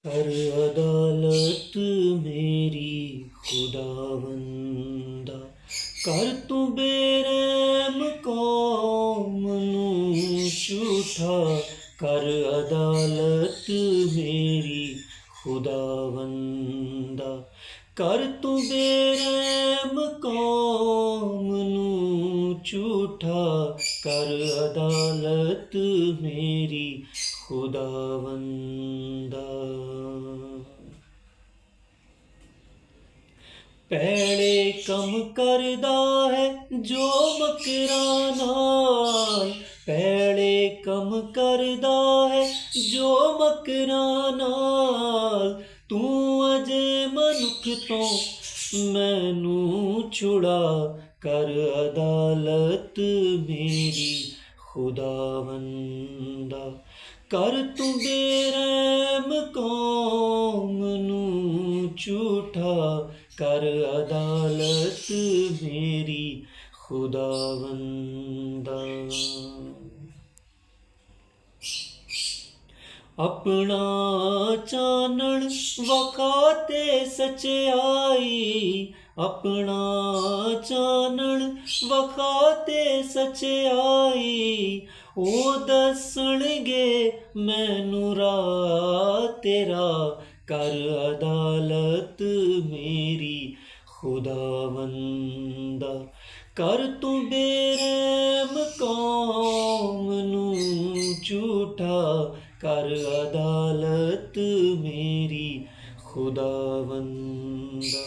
कर अदालत मेरी खुदावंदा, कर तू बेरहम कौम नू झूठा, कर अदालत मेरी खुदावंदा, कर तू बेरहम कौम नू झूठा, कर अदालत मेरी खुदावंदा। पैड़े कम करदा है जो मकरां नाल, पैड़े कम करदा है जो मकरां नाल, तू अजे मनुख तो मैनू छुड़ा, कर अदालत मेरी खुदावंदा, कर तू बेरहम कौम नू झूठा, कर अदालत मेरी खुदावंदा। अपना चानण वखाते सच्चाई, अपना चानण वखाते सच्चाई, ओ दसणगे मैनू राह तेरा, कर अदालत मेरी खुदावंदा, कर तू बेरहम कौम नू झूठा, कर अदालत मेरी खुदावंदा।